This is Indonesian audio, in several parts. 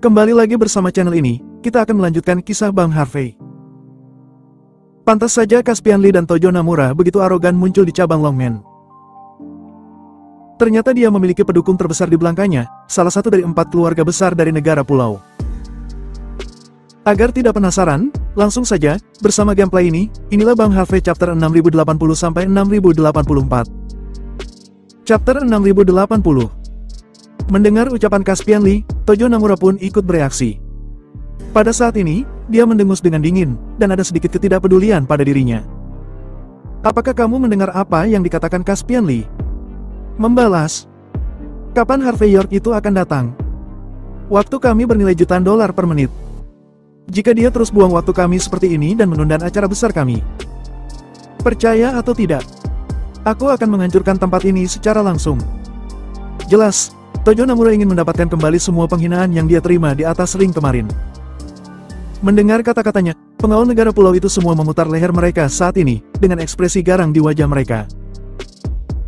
Kembali lagi bersama channel ini, kita akan melanjutkan kisah Bang Harvey. Pantas saja Caspian Lee dan Tojo Namura begitu arogan muncul di cabang Longmen. Ternyata dia memiliki pendukung terbesar di belakangnya, salah satu dari 4 keluarga besar dari negara pulau. Agar tidak penasaran, langsung saja, bersama gameplay ini, inilah Bang Harvey chapter 6080-6084. Chapter 6080. Mendengar ucapan Caspian Lee, Tojo Namura pun ikut bereaksi. Pada saat ini, dia mendengus dengan dingin, dan ada sedikit ketidakpedulian pada dirinya. Apakah kamu mendengar apa yang dikatakan Caspian Lee? Membalas. Kapan Harvey York itu akan datang? Waktu kami bernilai jutaan dolar per menit. Jika dia terus buang waktu kami seperti ini dan menunda acara besar kami. Percaya atau tidak? Aku akan menghancurkan tempat ini secara langsung. Jelas, Tojo Namura ingin mendapatkan kembali semua penghinaan yang dia terima di atas ring kemarin. Mendengar kata-katanya, pengawal negara pulau itu semua memutar leher mereka saat ini, dengan ekspresi garang di wajah mereka.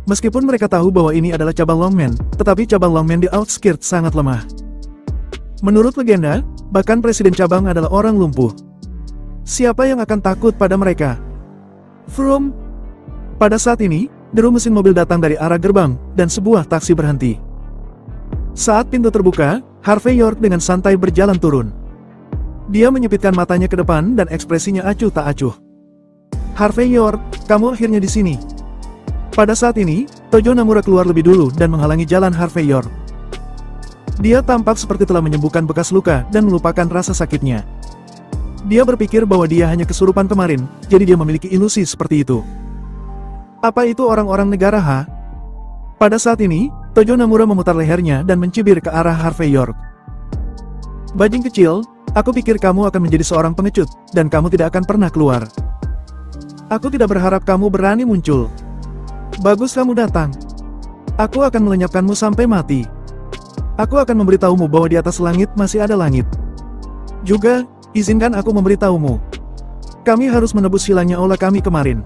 Meskipun mereka tahu bahwa ini adalah cabang Longmen, tetapi cabang Longmen di outskirt sangat lemah. Menurut legenda, bahkan presiden cabang adalah orang lumpuh. Siapa yang akan takut pada mereka? Vroom. Pada saat ini, deru mesin mobil datang dari arah gerbang, dan sebuah taksi berhenti. Saat pintu terbuka, Harvey York dengan santai berjalan turun. Dia menyipitkan matanya ke depan dan ekspresinya acuh tak acuh. Harvey York, kamu akhirnya di sini. Pada saat ini, Tojo Namura keluar lebih dulu dan menghalangi jalan Harvey York. Dia tampak seperti telah menyembuhkan bekas luka dan melupakan rasa sakitnya. Dia berpikir bahwa dia hanya kesurupan kemarin, jadi dia memiliki ilusi seperti itu. Apa itu orang-orang negara H? Pada saat ini, Tojo Namura memutar lehernya dan mencibir ke arah Harvey York. Bajing kecil, aku pikir kamu akan menjadi seorang pengecut, dan kamu tidak akan pernah keluar. Aku tidak berharap kamu berani muncul. Bagus kamu datang. Aku akan melenyapkanmu sampai mati. Aku akan memberitahumu bahwa di atas langit masih ada langit. Juga, izinkan aku memberitahumu. Kami harus menebus hilangnya aula kami kemarin.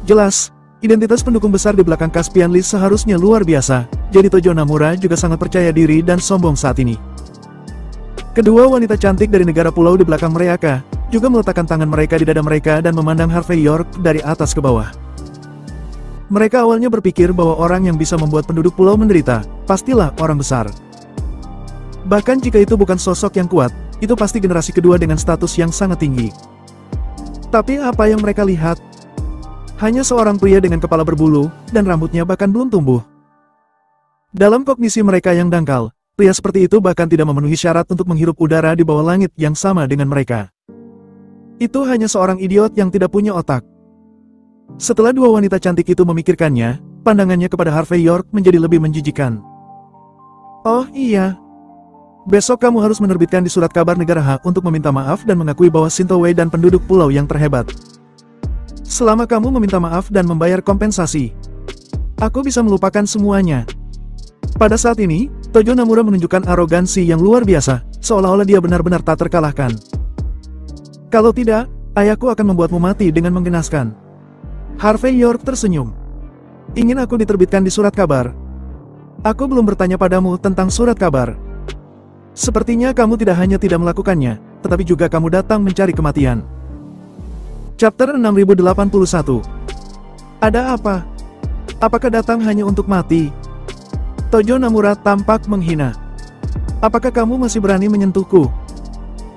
Jelas, identitas pendukung besar di belakang Caspian Lee seharusnya luar biasa, jadi Tojo Namura juga sangat percaya diri dan sombong saat ini. Kedua wanita cantik dari negara pulau di belakang mereka, juga meletakkan tangan mereka di dada mereka dan memandang Harvey York dari atas ke bawah. Mereka awalnya berpikir bahwa orang yang bisa membuat penduduk pulau menderita, pastilah orang besar. Bahkan jika itu bukan sosok yang kuat, itu pasti generasi kedua dengan status yang sangat tinggi. Tapi apa yang mereka lihat? Hanya seorang pria dengan kepala berbulu, dan rambutnya bahkan belum tumbuh. Dalam kognisi mereka yang dangkal, pria seperti itu bahkan tidak memenuhi syarat untuk menghirup udara di bawah langit yang sama dengan mereka. Itu hanya seorang idiot yang tidak punya otak. Setelah dua wanita cantik itu memikirkannya, pandangannya kepada Harvey York menjadi lebih menjijikan. Oh iya. Besok kamu harus menerbitkan di surat kabar negara H untuk meminta maaf dan mengakui bahwa Shinto Wei dan penduduk pulau yang terhebat. Selama kamu meminta maaf dan membayar kompensasi, aku bisa melupakan semuanya. Pada saat ini, Tojo Namura menunjukkan arogansi yang luar biasa, seolah-olah dia benar-benar tak terkalahkan. Kalau tidak, ayahku akan membuatmu mati dengan menggenaskan. Harvey York tersenyum. Ingin aku diterbitkan di surat kabar? Aku belum bertanya padamu tentang surat kabar. Sepertinya kamu tidak hanya tidak melakukannya, tetapi juga kamu datang mencari kematian. Chapter 6081. Ada apa? Apakah datang hanya untuk mati? Tojo Namura tampak menghina. Apakah kamu masih berani menyentuhku?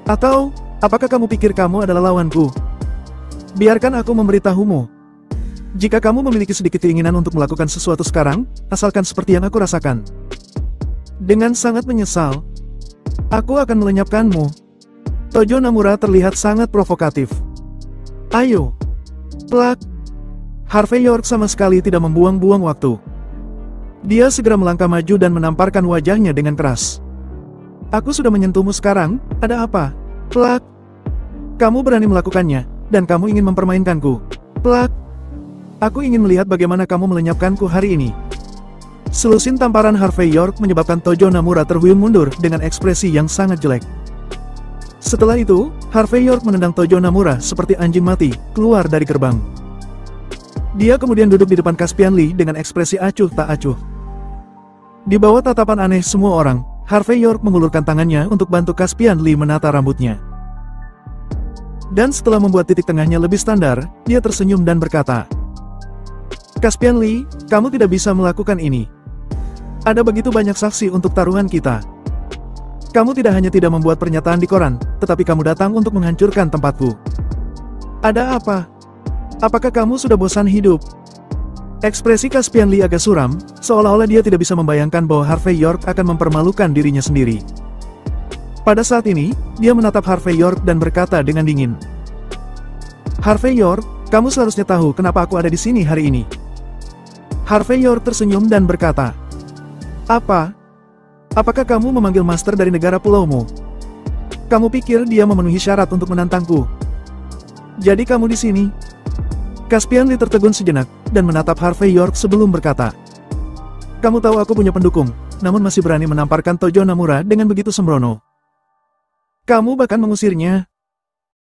Atau, apakah kamu pikir kamu adalah lawanku? Biarkan aku memberitahumu. Jika kamu memiliki sedikit keinginan untuk melakukan sesuatu sekarang, asalkan seperti yang aku rasakan. Dengan sangat menyesal, aku akan melenyapkanmu. Tojo Namura terlihat sangat provokatif. Ayo. Plak. Harvey York sama sekali tidak membuang-buang waktu. Dia segera melangkah maju dan menamparkan wajahnya dengan keras. Aku sudah menyentuhmu sekarang, ada apa? Plak. Kamu berani melakukannya, dan kamu ingin mempermainkanku. Plak. Aku ingin melihat bagaimana kamu melenyapkanku hari ini. Selusin tamparan Harvey York menyebabkan Tojo Namura terhuyung mundur dengan ekspresi yang sangat jelek. Setelah itu, Harvey York menendang Tojo Namura seperti anjing mati, keluar dari gerbang. Dia kemudian duduk di depan Caspian Lee dengan ekspresi acuh tak acuh. Di bawah tatapan aneh semua orang, Harvey York mengulurkan tangannya untuk bantu Caspian Lee menata rambutnya. Dan setelah membuat titik tengahnya lebih standar, dia tersenyum dan berkata, "Caspian Lee, kamu tidak bisa melakukan ini. Ada begitu banyak saksi untuk taruhan kita. Kamu tidak hanya tidak membuat pernyataan di koran, tetapi kamu datang untuk menghancurkan tempatku. Ada apa? Apakah kamu sudah bosan hidup?" Ekspresi Caspian Lee agak suram, seolah-olah dia tidak bisa membayangkan bahwa Harvey York akan mempermalukan dirinya sendiri. Pada saat ini, dia menatap Harvey York dan berkata dengan dingin, "Harvey York, kamu seharusnya tahu kenapa aku ada di sini hari ini." Harvey York tersenyum dan berkata, "Apa? Apakah kamu memanggil master dari negara pulaumu? Kamu pikir dia memenuhi syarat untuk menantangku? Jadi kamu di sini?" Caspian Lee tertegun sejenak, dan menatap Harvey York sebelum berkata, "Kamu tahu aku punya pendukung, namun masih berani menamparkan Tojo Namura dengan begitu sembrono. Kamu bahkan mengusirnya.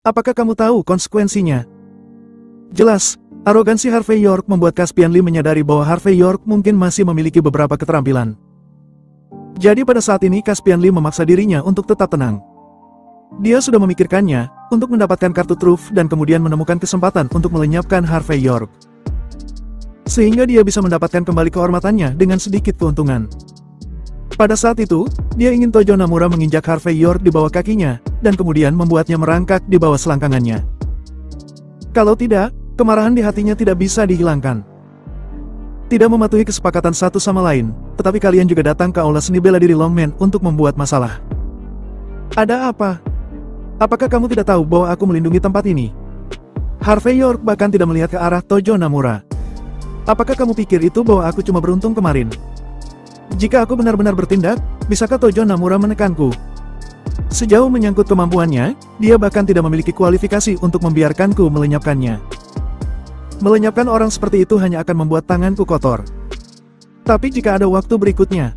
Apakah kamu tahu konsekuensinya?" Jelas, arogansi Harvey York membuat Caspian Lee menyadari bahwa Harvey York mungkin masih memiliki beberapa keterampilan. Jadi pada saat ini Caspian Lee memaksa dirinya untuk tetap tenang. Dia sudah memikirkannya, untuk mendapatkan kartu truf dan kemudian menemukan kesempatan untuk melenyapkan Harvey York. Sehingga dia bisa mendapatkan kembali kehormatannya dengan sedikit keuntungan. Pada saat itu, dia ingin Tojo Namura menginjak Harvey York di bawah kakinya, dan kemudian membuatnya merangkak di bawah selangkangannya. Kalau tidak, kemarahan di hatinya tidak bisa dihilangkan. Tidak mematuhi kesepakatan satu sama lain, tetapi kalian juga datang ke aula seni bela diri Longman untuk membuat masalah. Ada apa? Apakah kamu tidak tahu bahwa aku melindungi tempat ini? Harvey York bahkan tidak melihat ke arah Tojo Namura. Apakah kamu pikir itu bahwa aku cuma beruntung kemarin? Jika aku benar-benar bertindak, bisakah Tojo Namura menekanku? Sejauh menyangkut kemampuannya, dia bahkan tidak memiliki kualifikasi untuk membiarkanku melenyapkannya. Melenyapkan orang seperti itu hanya akan membuat tanganku kotor. Tapi jika ada waktu berikutnya...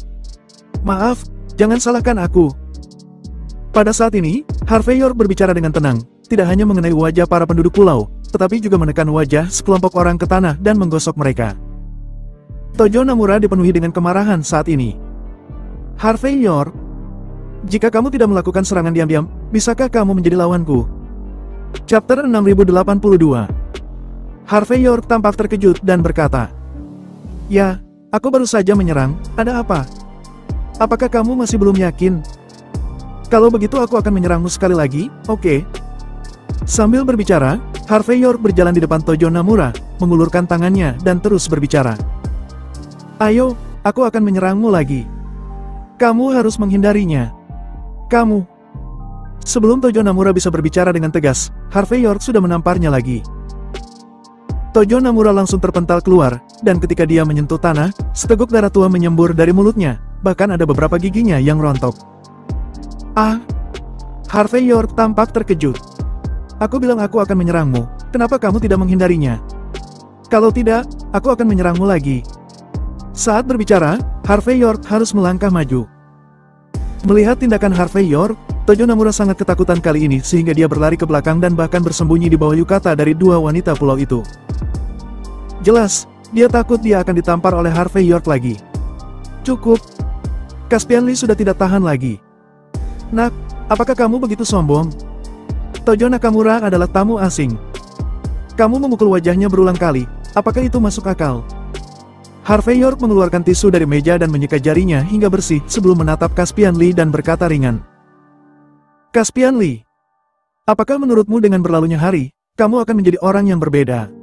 Maaf, jangan salahkan aku. Pada saat ini, Harvey York berbicara dengan tenang, tidak hanya mengenai wajah para penduduk pulau, tetapi juga menekan wajah sekelompok orang ke tanah dan menggosok mereka. Tojo Namura dipenuhi dengan kemarahan saat ini. Harvey York, jika kamu tidak melakukan serangan diam-diam, bisakah kamu menjadi lawanku? Chapter 6082. Harvey York tampak terkejut dan berkata, "Ya, aku baru saja menyerang, ada apa? Apakah kamu masih belum yakin? Kalau begitu aku akan menyerangmu sekali lagi, oke?" Sambil berbicara, Harvey York berjalan di depan Tojo Namura, mengulurkan tangannya dan terus berbicara. "Ayo, aku akan menyerangmu lagi. Kamu harus menghindarinya. Kamu." Sebelum Tojo Namura bisa berbicara dengan tegas, Harvey York sudah menamparnya lagi. Tojo Namura langsung terpental keluar, dan ketika dia menyentuh tanah, seteguk darah tua menyembur dari mulutnya, bahkan ada beberapa giginya yang rontok. "Ah!" Harvey York tampak terkejut. "Aku bilang aku akan menyerangmu, kenapa kamu tidak menghindarinya? Kalau tidak, aku akan menyerangmu lagi." Saat berbicara, Harvey York harus melangkah maju. Melihat tindakan Harvey York, Tojo Namura sangat ketakutan kali ini sehingga dia berlari ke belakang dan bahkan bersembunyi di bawah yukata dari dua wanita pulau itu. Jelas, dia takut dia akan ditampar oleh Harvey York lagi. Cukup. Caspian Lee sudah tidak tahan lagi. "Nak, apakah kamu begitu sombong? Tojo Nakamura adalah tamu asing. Kamu memukul wajahnya berulang kali, apakah itu masuk akal?" Harvey York mengeluarkan tisu dari meja dan menyeka jarinya hingga bersih sebelum menatap Caspian Lee dan berkata ringan. "Caspian Lee, apakah menurutmu dengan berlalunya hari, kamu akan menjadi orang yang berbeda?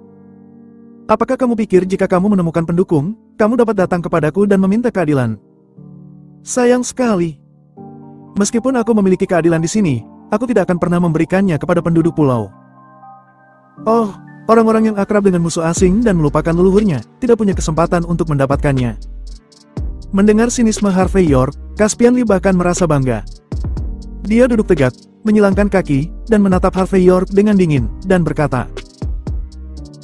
Apakah kamu pikir jika kamu menemukan pendukung, kamu dapat datang kepadaku dan meminta keadilan? Sayang sekali. Meskipun aku memiliki keadilan di sini, aku tidak akan pernah memberikannya kepada penduduk pulau." Oh, orang-orang yang akrab dengan musuh asing dan melupakan leluhurnya, tidak punya kesempatan untuk mendapatkannya. Mendengar sinisme Harvey York, Caspian Lee bahkan merasa bangga. Dia duduk tegak, menyilangkan kaki, dan menatap Harvey York dengan dingin, dan berkata,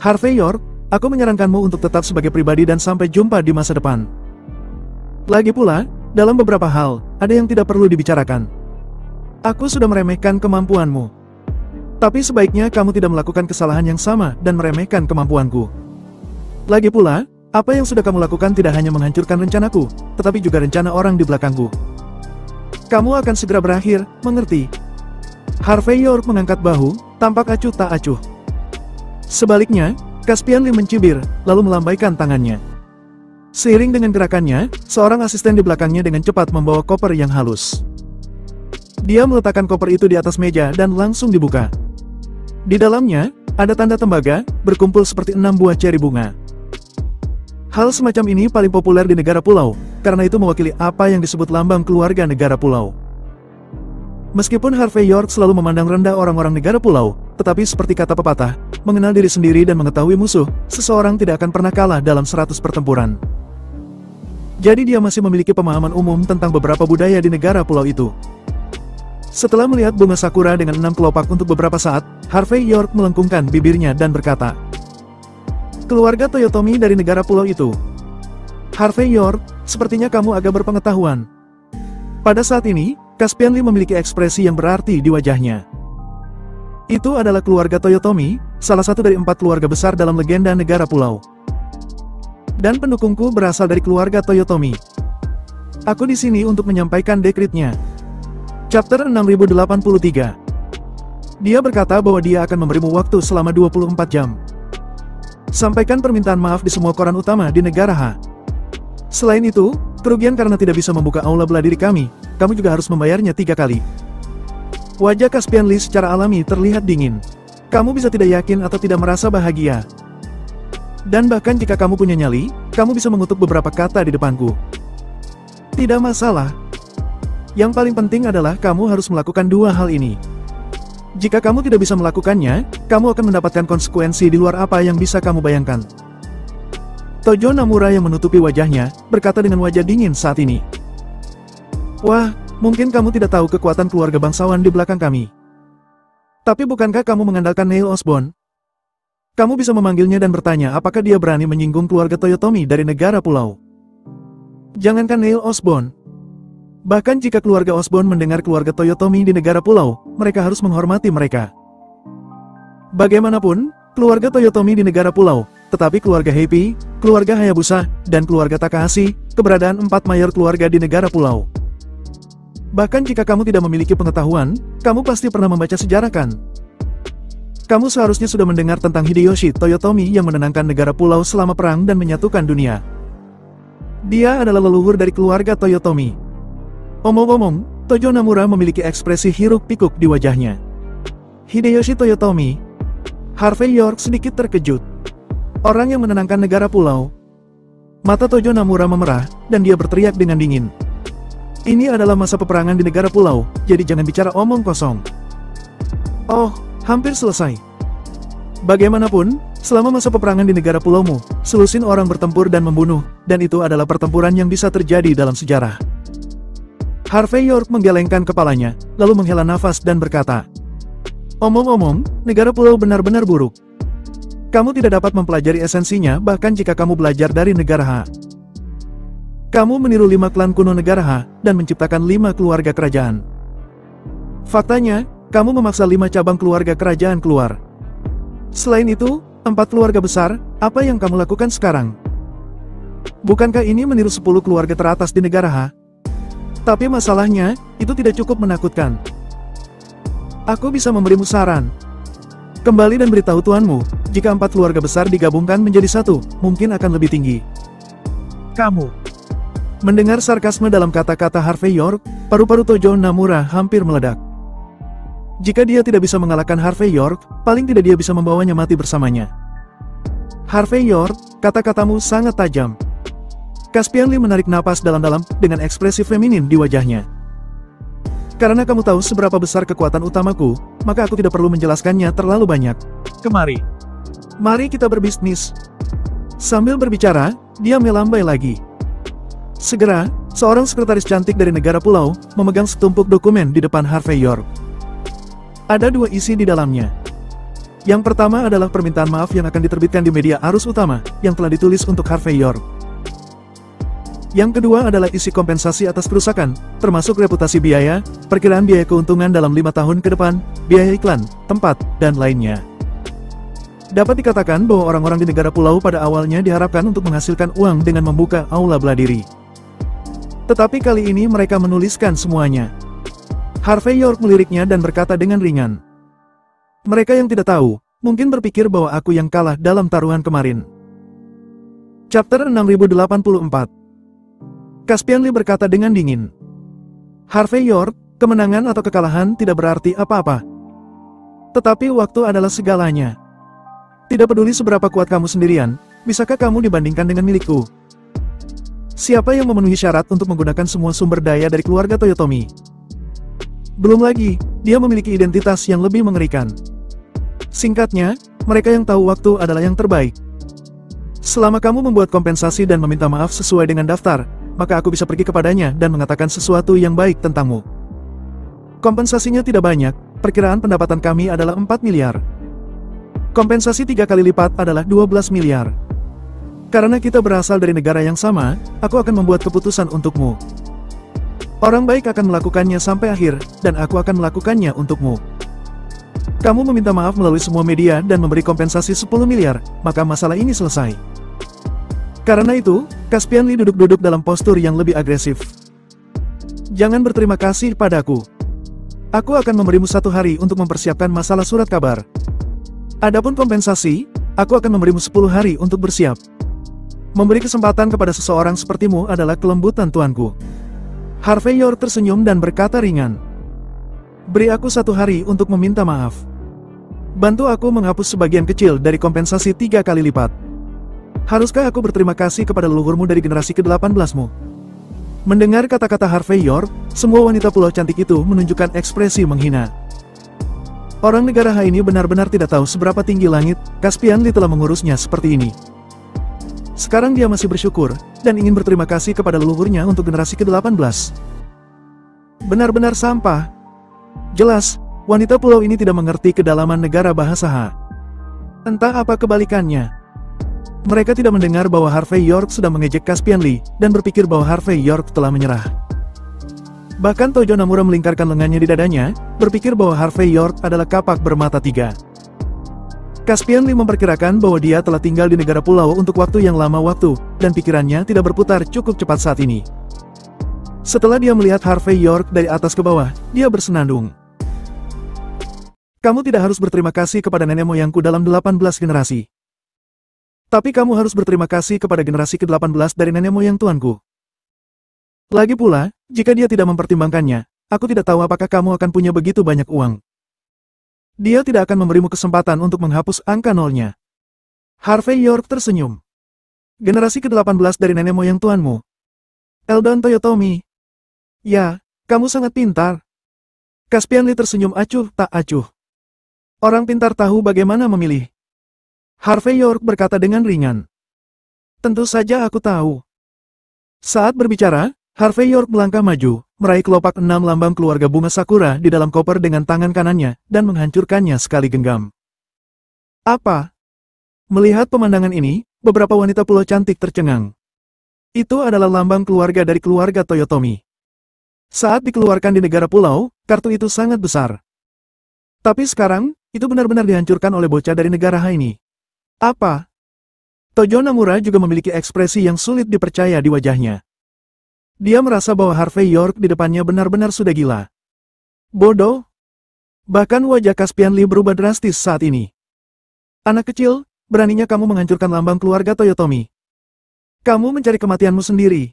"Harvey York, aku menyarankanmu untuk tetap sebagai pribadi dan sampai jumpa di masa depan. Lagi pula, dalam beberapa hal, ada yang tidak perlu dibicarakan. Aku sudah meremehkan kemampuanmu. Tapi sebaiknya kamu tidak melakukan kesalahan yang sama dan meremehkan kemampuanku. Lagi pula, apa yang sudah kamu lakukan tidak hanya menghancurkan rencanaku, tetapi juga rencana orang di belakangku. Kamu akan segera berakhir, mengerti? Harvey York mengangkat bahu, tampak acuh tak acuh. Sebaliknya, Caspian Lee mencibir, lalu melambaikan tangannya. Seiring dengan gerakannya, seorang asisten di belakangnya dengan cepat membawa koper yang halus. Dia meletakkan koper itu di atas meja dan langsung dibuka. Di dalamnya, ada tanda tembaga, berkumpul seperti 6 buah ceri bunga. Hal semacam ini paling populer di negara pulau, karena itu mewakili apa yang disebut lambang keluarga negara pulau. Meskipun Harvey York selalu memandang rendah orang-orang negara pulau, tetapi seperti kata pepatah, mengenal diri sendiri dan mengetahui musuh, seseorang tidak akan pernah kalah dalam 100 pertempuran. Jadi dia masih memiliki pemahaman umum tentang beberapa budaya di negara pulau itu. Setelah melihat bunga sakura dengan 6 kelopak untuk beberapa saat, Harvey York melengkungkan bibirnya dan berkata, "Keluarga Toyotomi dari negara pulau itu. Harvey York, sepertinya kamu agak berpengetahuan." Pada saat ini, Caspian Lee memiliki ekspresi yang berarti di wajahnya. Itu adalah keluarga Toyotomi, salah satu dari 4 keluarga besar dalam legenda negara pulau. Dan pendukungku berasal dari keluarga Toyotomi. Aku di sini untuk menyampaikan dekretnya. Chapter 6083. Dia berkata bahwa dia akan memberimu waktu selama 24 jam. Sampaikan permintaan maaf di semua koran utama di negara H. Selain itu, kerugian karena tidak bisa membuka aula bela diri kami, kamu juga harus membayarnya 3 kali. Wajah Caspian Lee secara alami terlihat dingin. Kamu bisa tidak yakin atau tidak merasa bahagia. Dan bahkan jika kamu punya nyali, kamu bisa mengutuk beberapa kata di depanku. Tidak masalah. Yang paling penting adalah kamu harus melakukan 2 hal ini. Jika kamu tidak bisa melakukannya, kamu akan mendapatkan konsekuensi di luar apa yang bisa kamu bayangkan. Tojo Namura yang menutupi wajahnya, berkata dengan wajah dingin saat ini. Wah, mungkin kamu tidak tahu kekuatan keluarga bangsawan di belakang kami. Tapi bukankah kamu mengandalkan Neil Osborne? Kamu bisa memanggilnya dan bertanya apakah dia berani menyinggung keluarga Toyotomi dari negara pulau. Jangankan Neil Osborne. Bahkan jika keluarga Osborne mendengar keluarga Toyotomi di negara pulau, mereka harus menghormati mereka. Bagaimanapun, keluarga Toyotomi di negara pulau, tetapi keluarga Happy, keluarga Hayabusa, dan keluarga Takahashi, keberadaan 4 mayor keluarga di negara pulau. Bahkan jika kamu tidak memiliki pengetahuan, kamu pasti pernah membaca sejarah kan? Kamu seharusnya sudah mendengar tentang Hideyoshi Toyotomi yang menenangkan negara pulau selama perang dan menyatukan dunia. Dia adalah leluhur dari keluarga Toyotomi. Omong-omong, Tojo Namura memiliki ekspresi hiruk-pikuk di wajahnya. Hideyoshi Toyotomi. Harvey York sedikit terkejut. Orang yang menenangkan negara pulau. Mata Tojo Namura memerah, dan dia berteriak dengan dingin. Ini adalah masa peperangan di negara pulau, jadi jangan bicara omong kosong. Oh, hampir selesai. Bagaimanapun, selama masa peperangan di negara pulaumu, selusin orang bertempur dan membunuh, dan itu adalah pertempuran yang bisa terjadi dalam sejarah. Harvey York menggelengkan kepalanya, lalu menghela nafas dan berkata, "Omong-omong, negara pulau benar-benar buruk. Kamu tidak dapat mempelajari esensinya bahkan jika kamu belajar dari negara H. Kamu meniru 5 klan kuno negara H, dan menciptakan 5 keluarga kerajaan. Faktanya, kamu memaksa 5 cabang keluarga kerajaan keluar. Selain itu, 4 keluarga besar, apa yang kamu lakukan sekarang? Bukankah ini meniru 10 keluarga teratas di negara H? Tapi masalahnya, itu tidak cukup menakutkan. Aku bisa memberimu saran. Kembali dan beritahu tuanmu, jika 4 keluarga besar digabungkan menjadi 1, mungkin akan lebih tinggi." Kamu. Mendengar sarkasme dalam kata-kata Harvey York, paru-paru Tojo Namura hampir meledak. Jika dia tidak bisa mengalahkan Harvey York, paling tidak dia bisa membawanya mati bersamanya. Harvey York, kata-katamu sangat tajam. Caspian Lee menarik napas dalam-dalam dengan ekspresi feminin di wajahnya. Karena kamu tahu seberapa besar kekuatan utamaku, maka aku tidak perlu menjelaskannya terlalu banyak. Kemari. Mari kita berbisnis. Sambil berbicara, dia melambai lagi. Segera, seorang sekretaris cantik dari negara pulau, memegang setumpuk dokumen di depan Harvey York. Ada 2 isi di dalamnya. Yang pertama adalah permintaan maaf yang akan diterbitkan di media arus utama, yang telah ditulis untuk Harvey York. Yang kedua adalah isi kompensasi atas kerusakan, termasuk reputasi biaya, perkiraan biaya keuntungan dalam 5 tahun ke depan, biaya iklan, tempat, dan lainnya. Dapat dikatakan bahwa orang-orang di negara pulau pada awalnya diharapkan untuk menghasilkan uang dengan membuka aula bela diri. Tetapi kali ini mereka menuliskan semuanya. Harvey York meliriknya dan berkata dengan ringan. Mereka yang tidak tahu, mungkin berpikir bahwa aku yang kalah dalam taruhan kemarin. Chapter 6084. Caspian Lee berkata dengan dingin. Harvey York, kemenangan atau kekalahan tidak berarti apa-apa. Tetapi waktu adalah segalanya. Tidak peduli seberapa kuat kamu sendirian, bisakah kamu dibandingkan dengan milikku? Siapa yang memenuhi syarat untuk menggunakan semua sumber daya dari keluarga Toyotomi? Belum lagi, dia memiliki identitas yang lebih mengerikan. Singkatnya, mereka yang tahu waktu adalah yang terbaik. Selama kamu membuat kompensasi dan meminta maaf sesuai dengan daftar, maka aku bisa pergi kepadanya dan mengatakan sesuatu yang baik tentangmu. Kompensasinya tidak banyak, perkiraan pendapatan kami adalah 4 miliar. Kompensasi 3 kali lipat adalah 12 miliar. Karena kita berasal dari negara yang sama, aku akan membuat keputusan untukmu. Orang baik akan melakukannya sampai akhir, dan aku akan melakukannya untukmu. Kamu meminta maaf melalui semua media dan memberi kompensasi 10 miliar, maka masalah ini selesai. Karena itu, Caspian Lee duduk-duduk dalam postur yang lebih agresif. Jangan berterima kasih padaku. Aku akan memberimu 1 hari untuk mempersiapkan masalah surat kabar. Adapun kompensasi, aku akan memberimu 10 hari untuk bersiap. Memberi kesempatan kepada seseorang sepertimu adalah kelembutan tuanku. Harvey York tersenyum dan berkata ringan. Beri aku 1 hari untuk meminta maaf. Bantu aku menghapus sebagian kecil dari kompensasi 3 kali lipat. Haruskah aku berterima kasih kepada leluhurmu dari generasi ke-18mu? Mendengar kata-kata Harvey York, semua wanita pulau cantik itu menunjukkan ekspresi menghina. Orang negara H ini benar-benar tidak tahu seberapa tinggi langit, Caspian Lee telah mengurusnya seperti ini. Sekarang dia masih bersyukur, dan ingin berterima kasih kepada leluhurnya untuk generasi ke-18. Benar-benar sampah. Jelas, wanita pulau ini tidak mengerti kedalaman negara bahasa H. Entah apa kebalikannya. Mereka tidak mendengar bahwa Harvey York sedang mengejek Caspian Lee, dan berpikir bahwa Harvey York telah menyerah. Bahkan Tojo Namura melingkarkan lengannya di dadanya, berpikir bahwa Harvey York adalah kapak bermata 3. Caspian Lee memperkirakan bahwa dia telah tinggal di negara pulau untuk waktu yang lama dan pikirannya tidak berputar cukup cepat saat ini. Setelah dia melihat Harvey York dari atas ke bawah, dia bersenandung. Kamu tidak harus berterima kasih kepada nenek moyangku dalam 18 generasi. Tapi kamu harus berterima kasih kepada generasi ke-18 dari nenek moyang tuanku. Lagi pula, jika dia tidak mempertimbangkannya, aku tidak tahu apakah kamu akan punya begitu banyak uang. Dia tidak akan memberimu kesempatan untuk menghapus angka nolnya. Harvey York tersenyum. Generasi ke-18 dari nenek moyang tuanmu. Eldon Toyotomi. Ya, kamu sangat pintar. Caspian Lee tersenyum acuh tak acuh. Orang pintar tahu bagaimana memilih. Harvey York berkata dengan ringan. Tentu saja aku tahu. Saat berbicara, Harvey York melangkah maju, meraih kelopak 6 lambang keluarga bunga sakura di dalam koper dengan tangan kanannya, dan menghancurkannya sekali genggam. Apa? Melihat pemandangan ini, beberapa wanita pulau cantik tercengang. Itu adalah lambang keluarga dari keluarga Toyotomi. Saat dikeluarkan di negara pulau, kartu itu sangat besar. Tapi sekarang, itu benar-benar dihancurkan oleh bocah dari negara H ini. Apa? Tojo Namura juga memiliki ekspresi yang sulit dipercaya di wajahnya. Dia merasa bahwa Harvey York di depannya benar-benar sudah gila. Bodoh. Bahkan wajah Caspian Lee berubah drastis saat ini. Anak kecil, beraninya kamu menghancurkan lambang keluarga Toyotomi. Kamu mencari kematianmu sendiri.